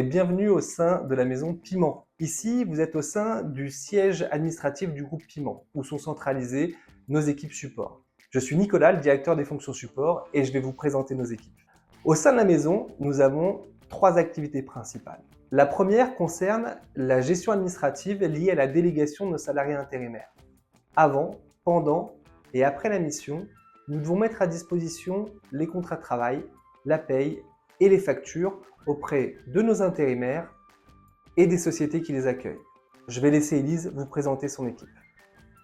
bienvenue au sein de la maison Piment. Ici, vous êtes au sein du siège administratif du groupe Piment, où sont centralisées nos équipes support. Je suis Nicolas, le directeur des fonctions support, et je vais vous présenter nos équipes. Au sein de la maison, nous avons 3 activités principales. La première concerne la gestion administrative liée à la délégation de nos salariés intérimaires. Avant, pendant et après la mission, nous devons mettre à disposition les contrats de travail, la paye et les factures auprès de nos intérimaires et des sociétés qui les accueillent. Je vais laisser Élise vous présenter son équipe.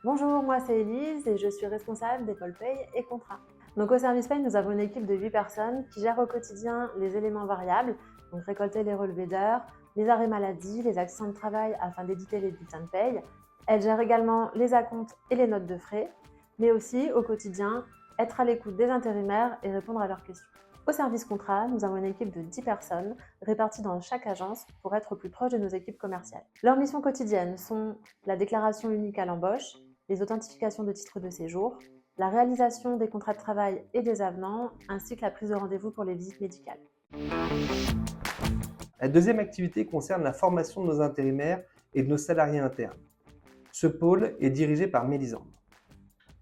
Bonjour, moi c'est Élise et je suis responsable des pôles paye et contrats. Donc au service paye, nous avons une équipe de 8 personnes qui gèrent au quotidien les éléments variables, donc récolter les relevés d'heures, les arrêts maladie, les accidents de travail afin d'éditer les bulletins de paye. Elle gère également les acomptes et les notes de frais, mais aussi au quotidien, être à l'écoute des intérimaires et répondre à leurs questions. Au service contrat, nous avons une équipe de 10 personnes réparties dans chaque agence pour être au plus proche de nos équipes commerciales. Leurs missions quotidiennes sont la déclaration unique à l'embauche, les authentifications de titres de séjour, la réalisation des contrats de travail et des avenants, ainsi que la prise de rendez-vous pour les visites médicales. La deuxième activité concerne la formation de nos intérimaires et de nos salariés internes. Ce pôle est dirigé par Mélisande.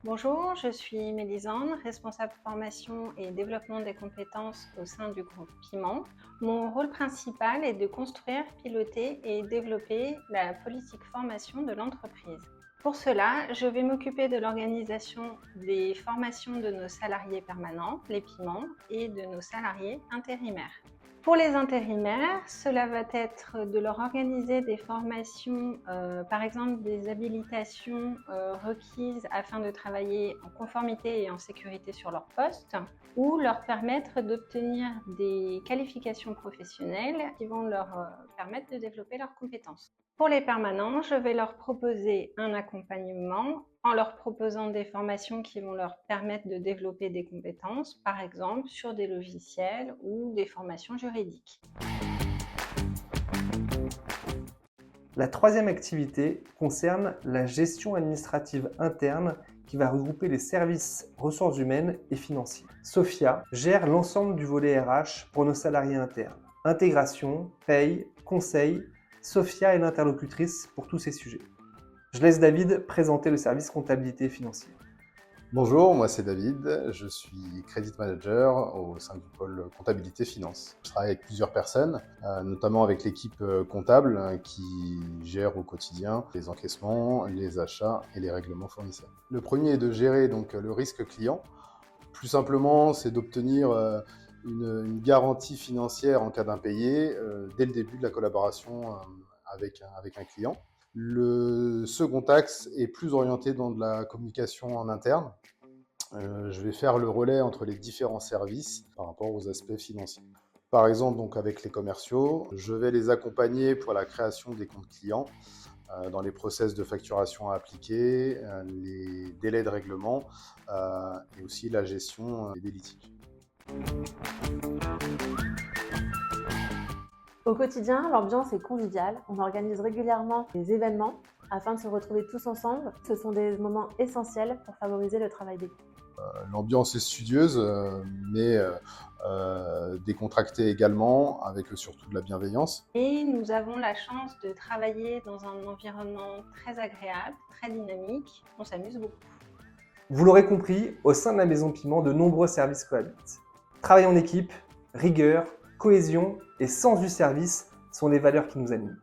Bonjour, je suis Mélisande, responsable formation et développement des compétences au sein du groupe Piment. Mon rôle principal est de construire, piloter et développer la politique formation de l'entreprise. Pour cela, je vais m'occuper de l'organisation des formations de nos salariés permanents, les Piments, et de nos salariés intérimaires. Pour les intérimaires, cela va être de leur organiser des formations, par exemple des habilitations requises afin de travailler en conformité et en sécurité sur leur poste, ou leur permettre d'obtenir des qualifications professionnelles qui vont leur permettre de développer leurs compétences. Pour les permanents, je vais leur proposer un accompagnement en leur proposant des formations qui vont leur permettre de développer des compétences, par exemple sur des logiciels ou des formations juridiques. La troisième activité concerne la gestion administrative interne qui va regrouper les services ressources humaines et financiers. Sophia gère l'ensemble du volet RH pour nos salariés internes. Intégration, paye, conseil, Sophia est l'interlocutrice pour tous ces sujets. Je laisse David présenter le service comptabilité financière. Bonjour, moi c'est David, je suis Credit Manager au sein du pôle comptabilité finance. Je travaille avec plusieurs personnes, notamment avec l'équipe comptable qui gère au quotidien les encaissements, les achats et les règlements fournisseurs. Le premier est de gérer donc le risque client. Plus simplement, c'est d'obtenir une garantie financière en cas d'impayé dès le début de la collaboration avec un client. Le second axe est plus orienté dans de la communication en interne. Je vais faire le relais entre les différents services par rapport aux aspects financiers. Par exemple, donc avec les commerciaux, je vais les accompagner pour la création des comptes clients, dans les process de facturation à appliquer, les délais de règlement et aussi la gestion des litiges. Au quotidien, l'ambiance est conviviale. On organise régulièrement des événements afin de se retrouver tous ensemble. Ce sont des moments essentiels pour favoriser le travail d'équipe. L'ambiance est studieuse, mais décontractée également, avec surtout de la bienveillance. Et nous avons la chance de travailler dans un environnement très agréable, très dynamique. On s'amuse beaucoup. Vous l'aurez compris, au sein de la maison Piment, de nombreux services cohabitent. Travail en équipe, rigueur, cohésion et sens du service sont les valeurs qui nous animent.